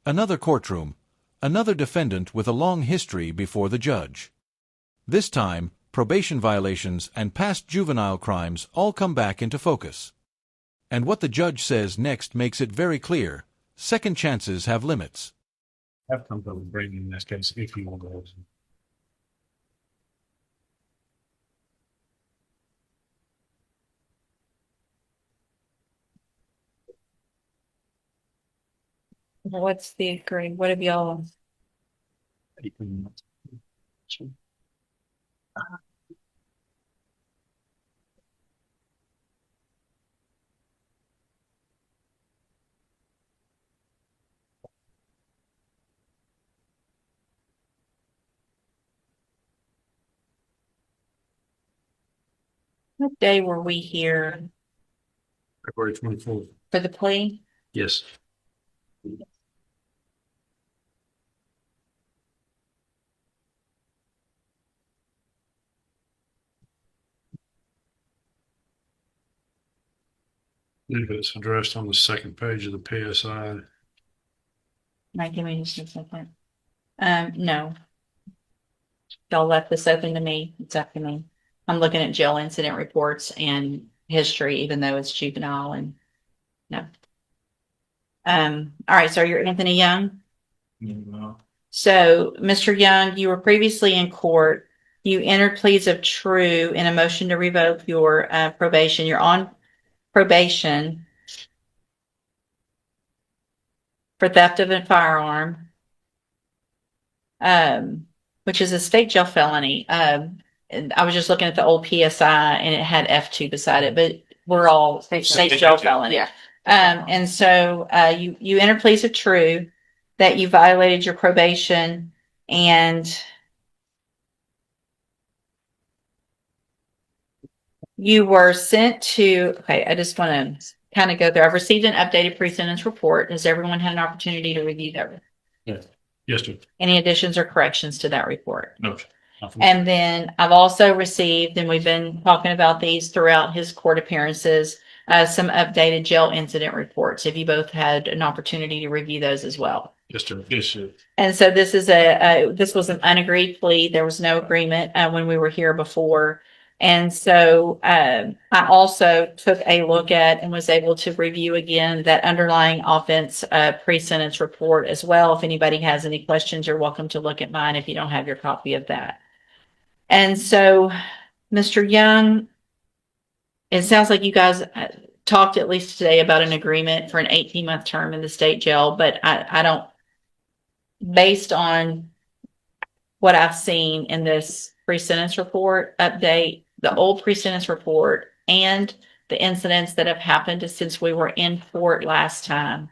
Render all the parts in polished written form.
Another courtroom, another defendant with a long history before the judge. This time, probation violations and past juvenile crimes all come back into focus. And what the judge says next makes it very clear: second chances have limits. Have come to bring in this case if you want to. What's the agree? What have y'all? What day were we here February 24th. for the plea? Yes. If it's addressed on the second page of the PSI. Mike, give me just a second. No. Y'all left this open to me. It's up to me. I'm looking at jail incident reports and history, even though it's juvenile and no. All right, so you're Anthony Young. No. So, Mr. Young, you were previously in court. You entered pleas of true in a motion to revoke your probation. You're on probation for theft of a firearm, which is a state jail felony. And I was just looking at the old PSI and it had F2 beside it, but we're all state jail felony. Yeah. And so you entered pleas of true that you violated your probation and you were sent to, okay, I just want to kind of go through. I've received an updated pre-sentence report. Has everyone had an opportunity to review that? Yes, sir. Any additions or corrections to that report? No, sir. Nothing. And then I've also received, and we've been talking about these throughout his court appearances, some updated jail incident reports. Have you both had an opportunity to review those as well? Yes, sir. Yes, sir. And so this is this was an unagreed plea. There was no agreement when we were here before. And so I also took a look at and was able to review again that underlying offense pre-sentence report as well. If anybody has any questions, you're welcome to look at mine if you don't have your copy of that. And so, Mr. Young, it sounds like you guys talked at least today about an agreement for an 18-month term in the state jail, but I don't, based on what I've seen in this pre-sentence report update, the old pre-sentence report, and the incidents that have happened since we were in court last time,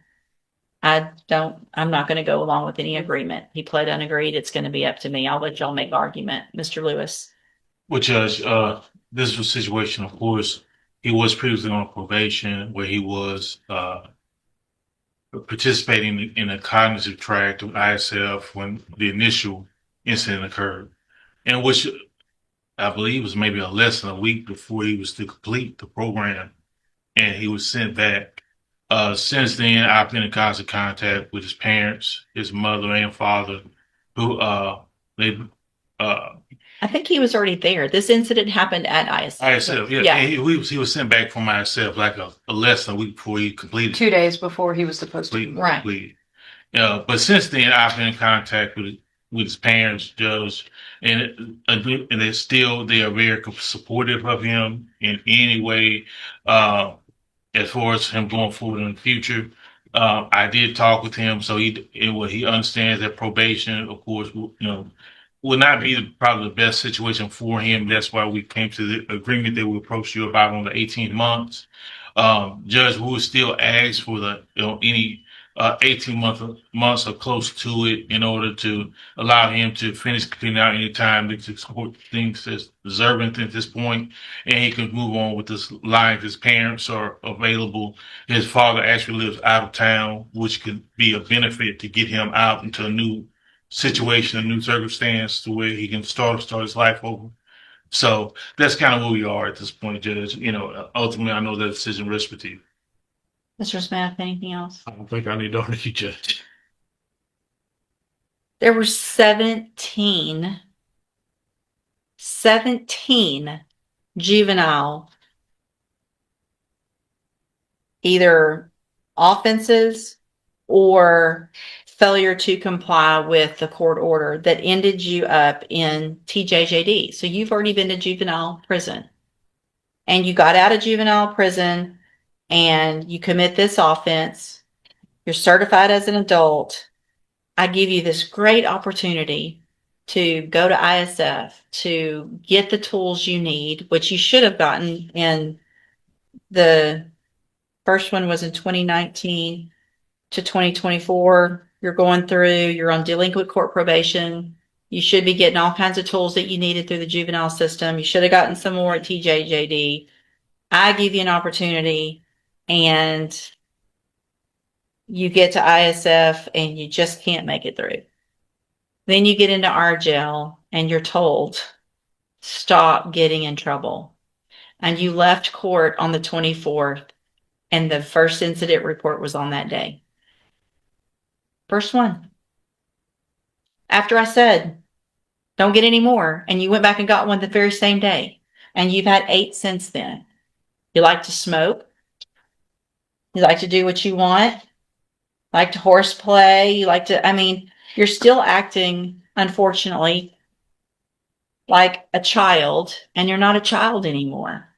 I'm not going to go along with any agreement. He pled unagreed. It's going to be up to me. I'll let y'all make argument. Mr. Lewis. Well, Judge, this was a situation, of course, he was previously on probation where he was participating in a cognitive tract of ISF when the initial incident occurred, and which I believe was maybe less than a week before he was to complete the program, and he was sent back. Since then, I've been in constant contact with his parents, his mother and father, who I think he was already there. This incident happened at ISF. ISF, yeah. Yeah. And he was sent back from ISF like a less than a week before he completed 2 days before he was supposed to. Right. completed. But since then, I've been in contact with his parents, Judge, and they are very supportive of him in any way. As far as him going forward in the future, I did talk with him, so he understands that probation, of course, will not be probably the best situation for him. That's why we came to the agreement that we approached you about on the 18 months. Judge, we would still ask for any 18 months or close to it in order to allow him to finish cleaning out any time to support things that's deserving at this point, and he can move on with his life. His parents are available. His father actually lives out of town, which could be a benefit to get him out into a new situation, a new circumstance to where he can start his life over. So that's kind of where we are at this point, Judge. Ultimately, I know that decision rests with you. Mr. Smith, anything else? I don't think I need to argue, Judge. There were 17 juvenile either offenses or failure to comply with the court order that ended you up in TJJD. So you've already been to juvenile prison and you got out of juvenile prison and you commit this offense. You're certified as an adult. I give you this great opportunity to go to ISF to get the tools you need, which you should have gotten in the first one was in 2019 to 2024. You're going through, you're on delinquent court probation. You should be getting all kinds of tools that you needed through the juvenile system. You should have gotten some more at TJJD. I give you an opportunity and you get to ISF and you just can't make it through. Then you get into our jail and you're told, stop getting in trouble. And you left court on the 24th and the first incident report was on that day. First one. After I said, don't get any more. And you went back and got one the very same day. And you've had 8 since then. You like to smoke. You like to do what you want. Like to horseplay. You like to, you're still acting, unfortunately, like a child. And you're not a child anymore.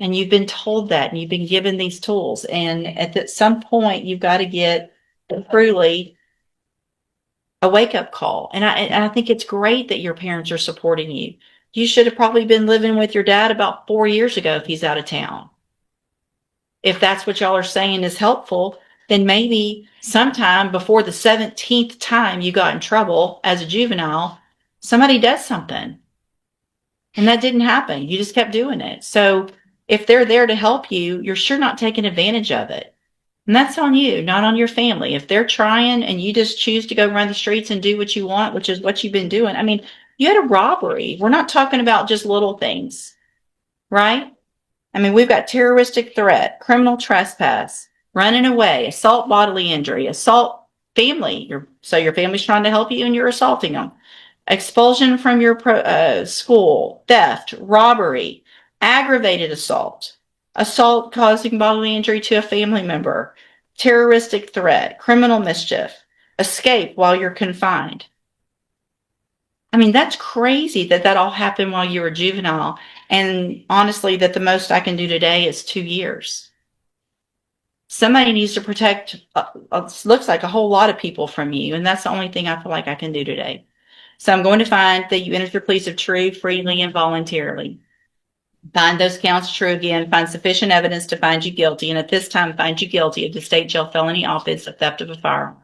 And you've been told that. And you've been given these tools. And at some point, you've got to get truly a wake-up call. And I think it's great that your parents are supporting you. You should have probably been living with your dad about 4 years ago if he's out of town. If that's what y'all are saying is helpful, then maybe sometime before the 17th time you got in trouble as a juvenile, somebody does something. And that didn't happen. You just kept doing it. So if they're there to help you, you're sure not taking advantage of it. And that's on you, not on your family. If they're trying and you just choose to go run the streets and do what you want, which is what you've been doing. You had a robbery. We're not talking about just little things, right? We've got terroristic threat, criminal trespass, running away, assault bodily injury, assault family. So your family's trying to help you and you're assaulting them. Expulsion from your school, theft, robbery, aggravated assault. Assault causing bodily injury to a family member, terroristic threat, criminal mischief, escape while you're confined. That's crazy that all happened while you were juvenile. And honestly, that the most I can do today is 2 years. Somebody needs to protect, looks like a whole lot of people from you. And that's the only thing I feel like I can do today. So I'm going to find that you entered your pleas of true, freely, and voluntarily. Find those counts true again, find sufficient evidence to find you guilty, and at this time find you guilty of the state jail felony offense of theft of a firearm.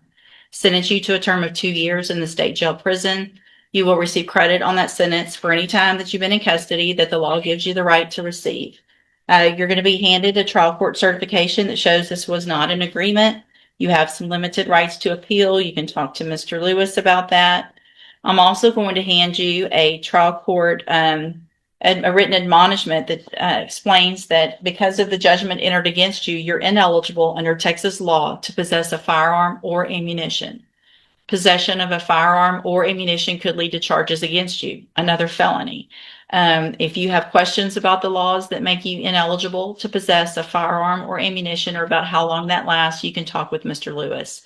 Sentence you to a term of 2 years in the state jail prison. You will receive credit on that sentence for any time that you've been in custody that the law gives you the right to receive. You're going to be handed a trial court certification that shows this was not an agreement. You have some limited rights to appeal. You can talk to Mr. Lewis about that. I'm also going to hand you a trial court a written admonishment that explains that because of the judgment entered against you, you're ineligible under Texas law to possess a firearm or ammunition. Possession of a firearm or ammunition could lead to charges against you, another felony. If you have questions about the laws that make you ineligible to possess a firearm or ammunition or about how long that lasts, you can talk with Mr. Lewis.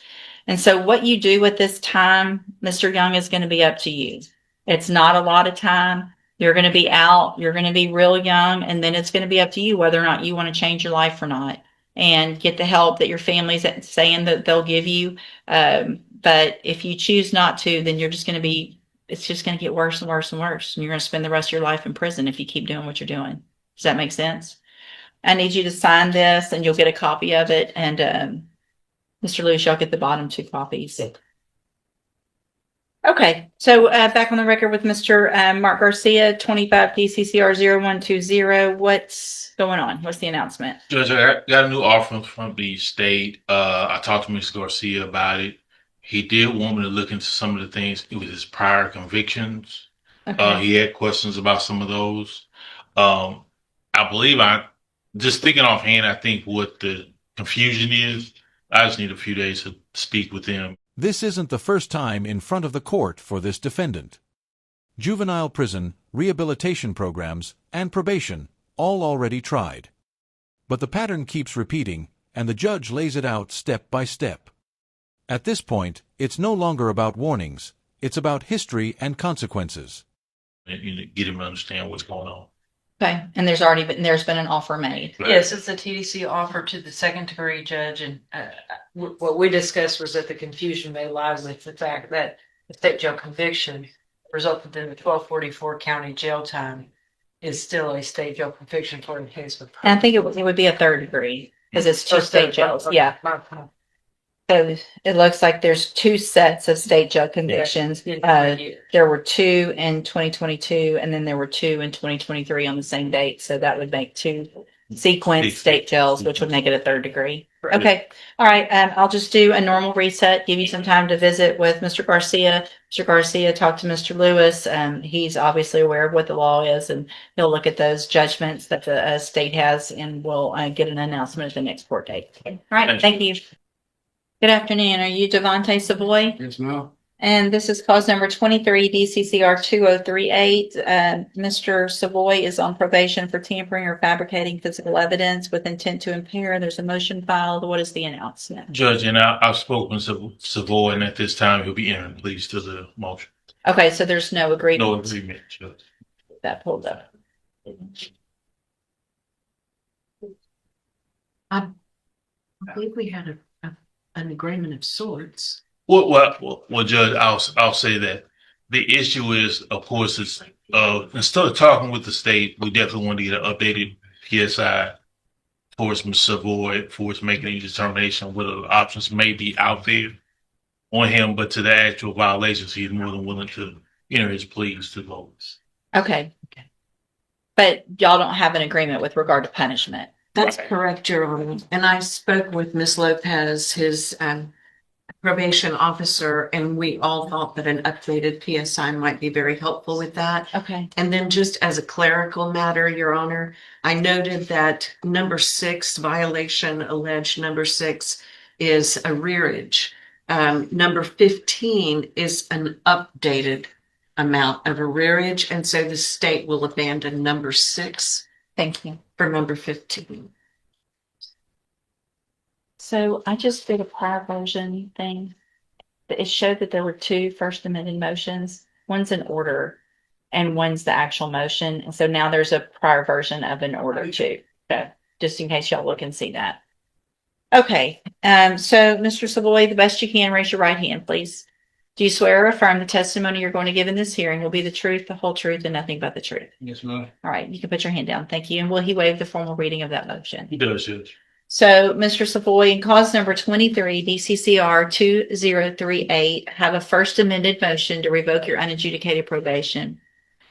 And so what you do with this time, Mr. Young, is going to be up to you. It's not a lot of time. You're going to be out, you're going to be real young, and then it's going to be up to you whether or not you want to change your life or not and get the help that your family's saying that they'll give you. But if you choose not to, then it's just going to get worse and worse and worse. And you're going to spend the rest of your life in prison if you keep doing what you're doing. Does that make sense? I need you to sign this and you'll get a copy of it. And Mr. Lewis, y'all get the bottom 2 copies. Okay, so back on the record with Mr. Mark Garcia, 25 PCCR 0120. What's going on? What's the announcement? Judge, I got a new offer from the state. I talked to Mr. Garcia about it. He did want me to look into some of the things with his prior convictions. Okay. He had questions about some of those. I believe just thinking offhand, I think what the confusion is, I just need a few days to speak with him This isn't the first time in front of the court for this defendant. Juvenile prison, rehabilitation programs, and probation, all already tried. But the pattern keeps repeating, and the judge lays it out step by step. At this point, it's no longer about warnings, it's about history and consequences. And get him to understand what's going on. Okay, and there's been an offer made. Yes, it's a TDC offer to the second degree judge, and what we discussed was that the confusion may lie with the fact that the state jail conviction resulted in the 1244 county jail time is still a state jail conviction for the case of. And I think it would be a third degree because it's two state jails. Yeah. So it looks like there's two sets of state jail convictions. There were two in 2022, and then there were two in 2023 on the same date. So that would make two sequence state jails, which would make it a third degree. Okay. All right. I'll just do a normal reset, give you some time to visit with Mr. Garcia. Mr. Garcia, talk to Mr. Lewis. He's obviously aware of what the law is, and he'll look at those judgments that the state has, and we'll get an announcement at the next court date. All right. Thank you. Good afternoon. Are you Devontae Savoy? Yes, ma'am. And this is cause number 23 DCCR 2038. Mr. Savoy is on probation for tampering or fabricating physical evidence with intent to impair. There's a motion filed. What is the announcement? Judge, and I've spoken to Savoy, and at this time he'll be entering pleas to the motion. Okay, so there's no agreement. No agreement, Judge. That pulled up. I believe we had an agreement of sorts. Well, Judge, I'll say that the issue is, of course, it's instead of talking with the state, we definitely want to get an updated PSI for Mr. Savoy for making any determination whether the options may be out there on him, but to the actual violations, he's more than willing to enter his pleas to those. Okay. But y'all don't have an agreement with regard to punishment. That's correct, Your Honor. And I spoke with Ms. Lopez, his probation officer, and we all thought that an updated PSI might be very helpful with that. Okay. And then just as a clerical matter, Your Honor, I noted that number 6 violation, alleged number 6 is arrearage. Number 15 is an updated amount of arrearage, and so the state will abandon number 6. Thank you. For number 15. So I just did a prior version thing. It showed that there were two first amended motions. One's an order and one's the actual motion. And so now there's a prior version of an order too. So just in case y'all look and see that. Okay. So Mr. Savoy, the best you can, raise your right hand, please. Do you swear or affirm the testimony you're going to give in this hearing will be the truth, the whole truth, and nothing but the truth? Yes, ma'am. All right. You can put your hand down. Thank you. And will he waive the formal reading of that motion? He does, Judge. So, Mr. Savoy, in cause number 23, DCCR 2038, have a first amended motion to revoke your unadjudicated probation.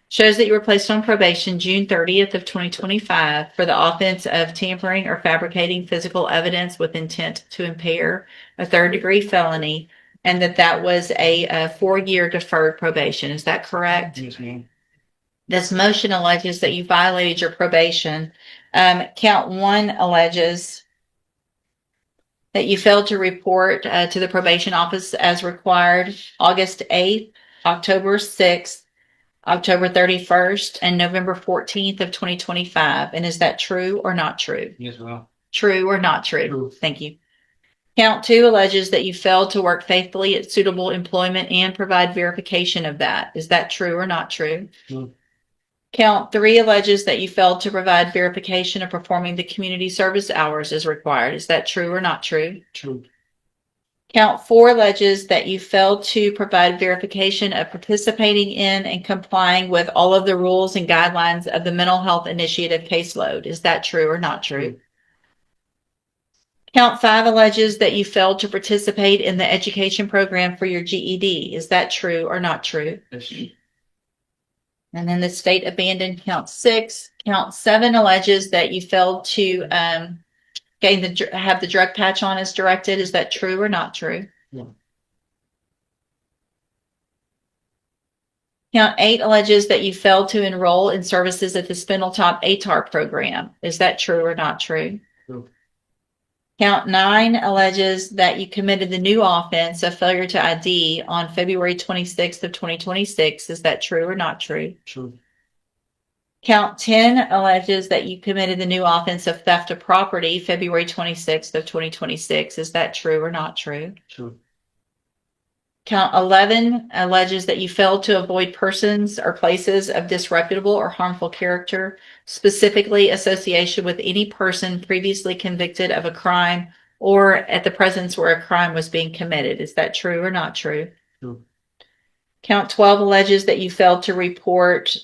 Shows that you were placed on probation June 30th of 2025 for the offense of tampering or fabricating physical evidence with intent to impair, a third-degree felony, and that was a 4-year deferred probation. Is that correct? Yes, ma'am. This motion alleges that you violated your probation. Count 1 alleges that you failed to report to the probation office as required August 8th, October 6th, October 31st, and November 14th of 2025. And is that true or not true? Yes, ma'am. True or not true? True. Thank you. Count 2 alleges that you failed to work faithfully at suitable employment and provide verification of that. Is that true or not true? True. Count 3 alleges that you failed to provide verification of performing the community service hours as required. Is that true or not true? True. Count 4 alleges that you failed to provide verification of participating in and complying with all of the rules and guidelines of the Mental Health Initiative caseload. Is that true or not true? Count 5 alleges that you failed to participate in the education program for your GED. Is that true or not true? Yes. And then the state abandoned count 6. Count 7 alleges that you failed to have the drug patch on as directed. Is that true or not true? Yeah. Count 8 alleges that you failed to enroll in services at the Spindletop ATAR program. Is that true or not true? True. Count 9 alleges that you committed the new offense of failure to ID on February 26th of 2026. Is that true or not true? True. Count 10 alleges that you committed the new offense of theft of property February 26th of 2026. Is that true or not true? True. Count 11 alleges that you failed to avoid persons or places of disreputable or harmful character, specifically association with any person previously convicted of a crime or at the presence where a crime was being committed. Is that true or not true? True. Count 12 alleges that you failed to report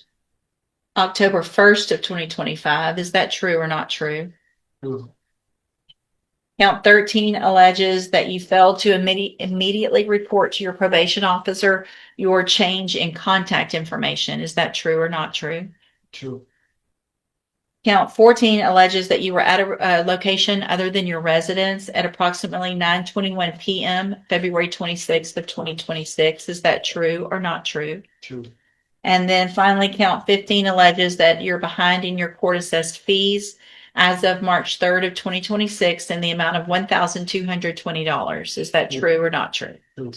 October 1st of 2025. Is that true or not true? True. Count 13 alleges that you failed to immediately report to your probation officer your change in contact information. Is that true or not true? True. Count 14 alleges that you were at a location other than your residence at approximately 9:21 p.m. February 26th of 2026. Is that true or not true? True. And then finally, count 15 alleges that you're behind in your court-assessed fees as of March 3rd of 2026 in the amount of $1,220. Is that true or not true? True.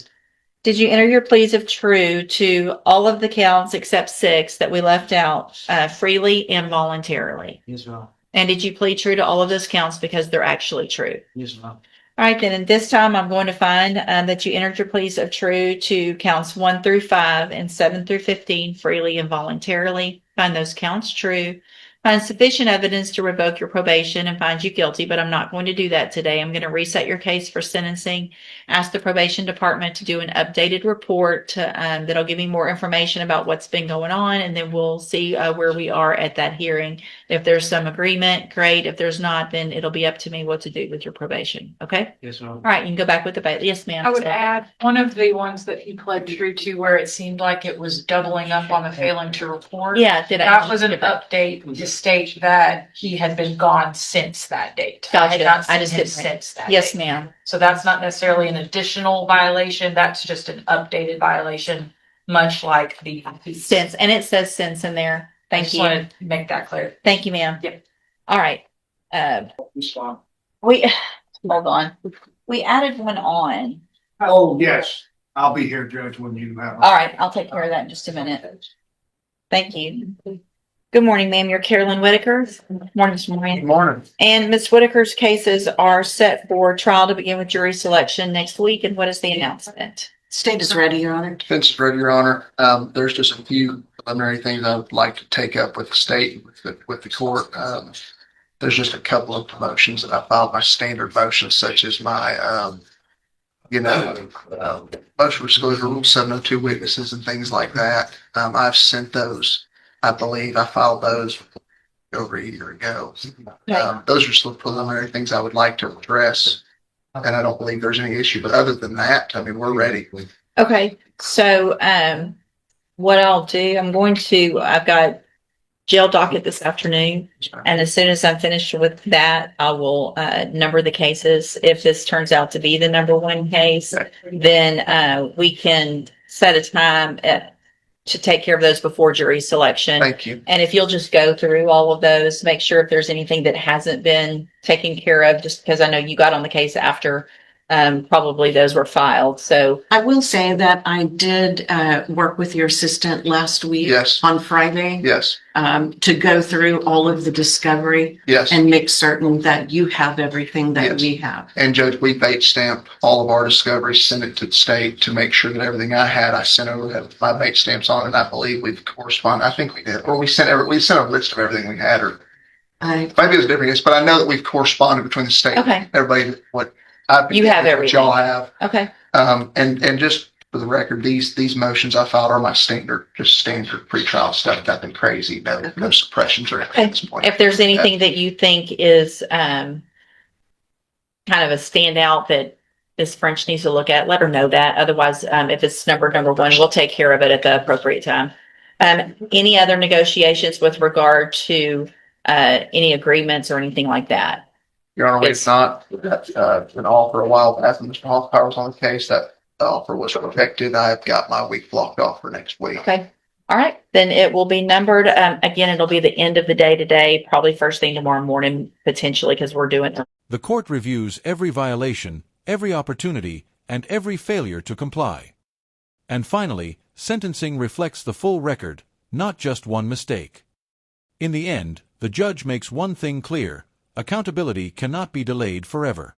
Did you enter your pleas of true to all of the counts except 6 that we left out freely and voluntarily? Yes, ma'am. And did you plead true to all of those counts because they're actually true? Yes, ma'am. All right, then, and this time I'm going to find that you entered your pleas of true to counts 1 through 5 and 7 through 15 freely and voluntarily. Find those counts true. Find sufficient evidence to revoke your probation and find you guilty, but I'm not going to do that today. I'm going to reset your case for sentencing, ask the probation department to do an updated report that'll give me more information about what's been going on, and then we'll see where we are at that hearing. If there's some agreement, great. If there's not, then it'll be up to me what to do with your probation. Okay? Yes, ma'am. All right, you can go back with the bail. Yes, ma'am. I would add one of the ones that he pled true to where it seemed like it was doubling up on the failing to report. Yeah, did I? That was an update to state that he had been gone since that date. I had Gotcha. not I seen just him didn't. since that Yes, date. ma'am. So that's not necessarily an additional violation. That's just an updated violation, much like the Since, and it says since in there. I Thank just you. wanted to make that clear. Thank you, ma'am. Yep. All right. We, hold on. We added one on. Oh, yes, I'll be here, Judge, when you have. All right, I'll take care of that in just a minute. Thank you. Good morning, ma'am. You're Carolyn Whitaker. Morning, Ms. Good Moran. morning. And Ms. Whitaker's cases are set for trial to begin with jury selection next week. And what is the announcement? State is ready, Your Honor. Defense is ready, Your Honor. There's just a few preliminary things I would like to take up with the state, with the court. There's just a couple of motions that I filed, my standard motions, such as my, motion disclosure rule 702 witnesses and things like that. I've sent those. I believe I filed those over a year ago. Those are some preliminary things I would like to address. And I don't believe there's any issue, but other than that, I mean, we're ready. Okay, so what I'll do, I've got jail docket this afternoon. And as soon as I'm finished with that, I will number the cases. If this turns out to be the number one case, then we can set a time to take care of those before jury selection. Thank you. And if you'll just go through all of those, make sure if there's anything that hasn't been taken care of, just because I know you got on the case after probably those were filed. So I will say that I did work with your assistant last week. Yes. On Friday. Yes. To go through all of the discovery Yes. and make certain that you have everything that Yes. we have. And Judge, we bait stamped all of our discoveries, sent it to the state to make sure that everything I had, I sent over had my bait stamps on it. And I believe we've corresponded. I think we did, or we sent a list of everything we had, or maybe it was different, but I know that we've corresponded between the state, Okay. everybody, what I You have what everything. y'all have. okay. And just for the record, these motions I filed are my standard pretrial stuff. Nothing crazy, no suppressions or anything at this point. If there's anything that you think is kind of a standout that Ms. French needs to look at, let her know that. Otherwise, if it's number one, we'll take care of it at the appropriate time. Any other negotiations with regard to any agreements or anything like that? Your Honor, Yes. we've not been offer a while back when Mr. Hoffpower was on the case. That offer was protected. I've got my week blocked off for next week. Okay. All right. Then it will be numbered. Again, it'll be the end of the day today, probably first thing tomorrow morning, potentially, because we're doing. The court reviews every violation, every opportunity, and every failure to comply. And finally, sentencing reflects the full record, not just one mistake. In the end, the judge makes one thing clear: accountability cannot be delayed forever.